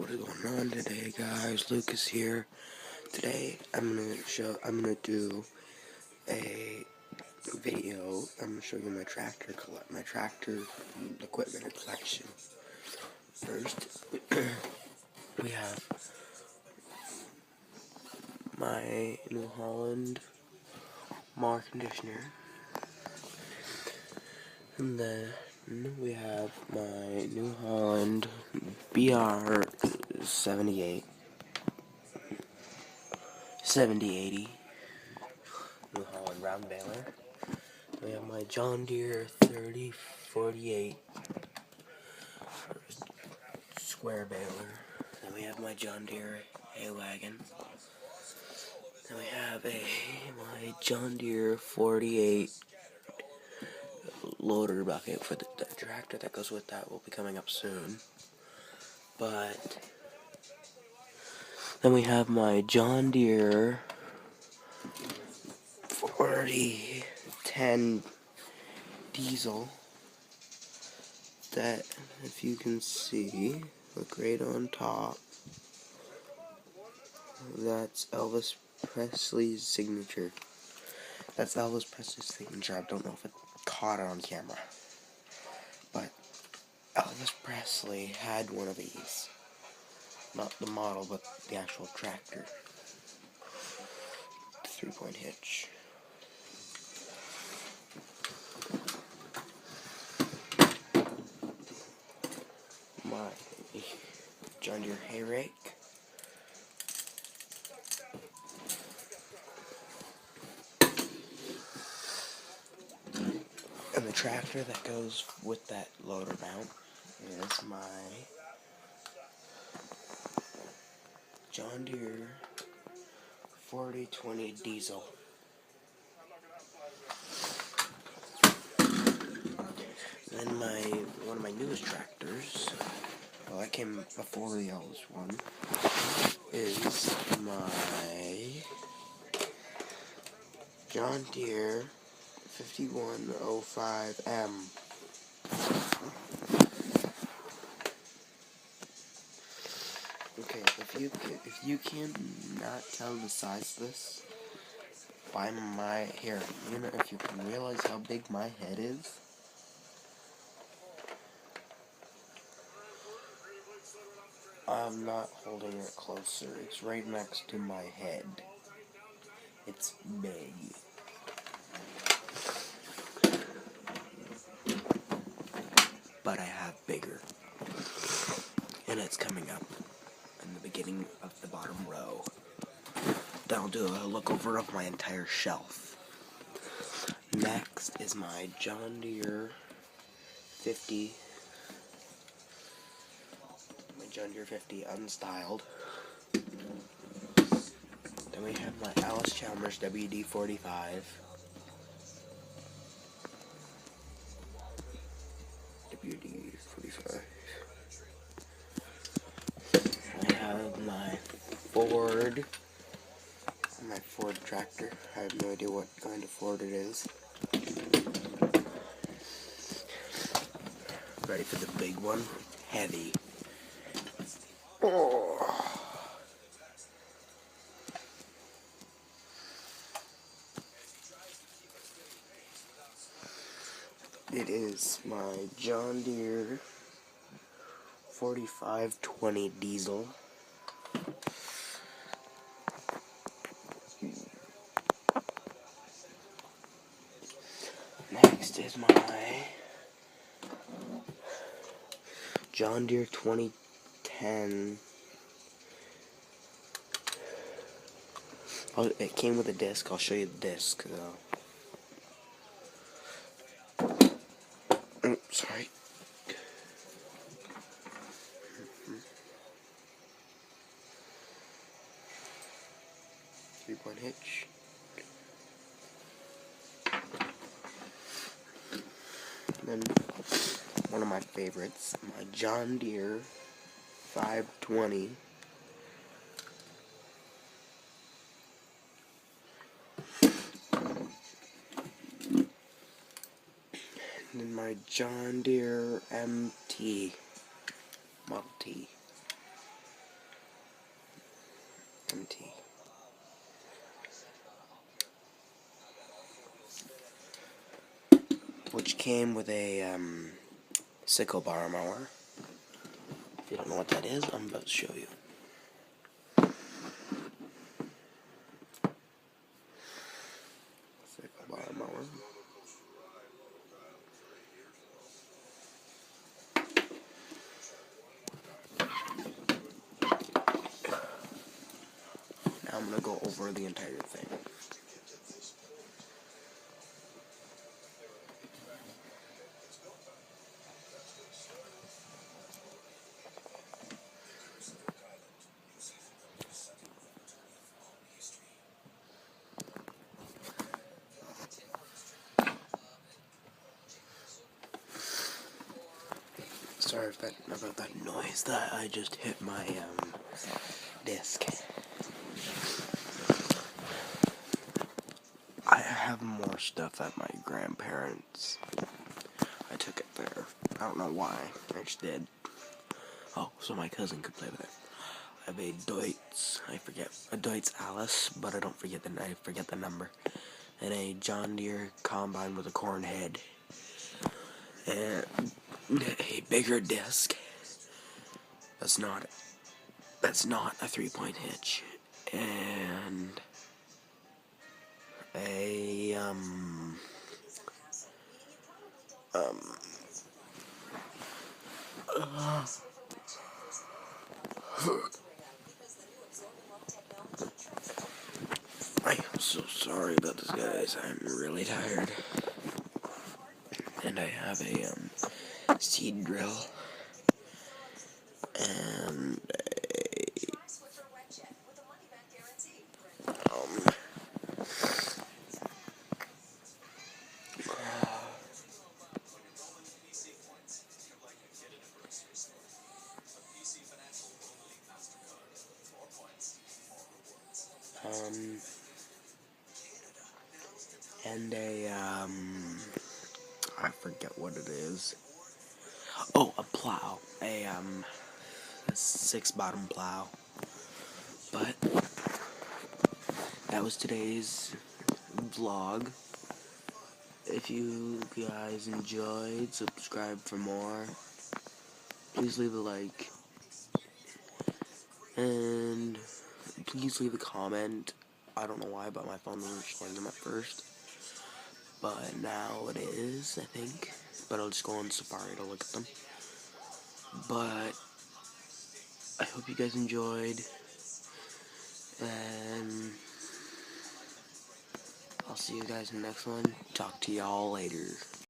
what is going on today, guys? Lucas here. Today I'm gonna do a video. I'm gonna show you my tractor equipment collection. First, we have my New Holland mower conditioner, and then we have my New Holland BR 7080 New Holland round baler. We have my John Deere 3048 square baler. Then we have my John Deere hay wagon. Then we have my John Deere 48 loader bucket for the tractor that goes with that will be coming up soon. But then we have my John Deere 4010 diesel that, if you can see, look right on top, that's Elvis Presley's signature. That's Elvis Presley's signature. I don't know if it caught it on camera, but Elvis Presley had one of these. Not the model, but the actual tractor. 3-point hitch. My John Deere hay rake. And the tractor that goes with that loader mount is my John Deere 4020 diesel. Then one of my newest tractors, well, that came before the oldest one, is my John Deere 5105M. Okay, if you cannot tell the size of this by my hair, if you can realize how big my head is, I'm not holding it closer. It's right next to my head. It's big. But I have bigger. And it's coming up in the beginning of the bottom row. That'll do a look over of my entire shelf. Next is my John Deere 50. My John Deere 50 unstyled. Then we have my Allis Chalmers WD-45. WD-45. I have my Ford tractor. I have no idea what kind of Ford it is. Ready for the big one? Heavy. Oh. It is my John Deere 4520 diesel. Next is my John Deere 2010. It came with a disc. I'll show you the disc though. Sorry. 3-point hitch. Then one of my favorites, my John Deere 520. And then my John Deere MT, Model T. guarantee. Which came with a sickle bar mower. If you don't know what that is, I'm about to show you. Sickle bar mower. Now I'm going to go over the entire thing. Sorry about that noise that I just hit my disc. I have more stuff at my grandparents'. I took it there. I don't know why. I just did. Oh, so my cousin could play with it. I have a Deutz. I forget a Deutz Alice, but I forget the number. And a John Deere combine with a corn head. And a bigger disc. That's not a 3-point hitch. And a I am so sorry about this, guys. I'm really tired. And I have a seed drill and I forget what it is. Oh, a plow. A 6-bottom plow. But that was today's vlog. If you guys enjoyed, subscribe for more. Please leave a like. And please leave a comment. I don't know why, but my phone wasn't showing them at first. But now it is, I think. But I'll just go on Safari to look at them. But I hope you guys enjoyed. And I'll see you guys in the next one. Talk to y'all later.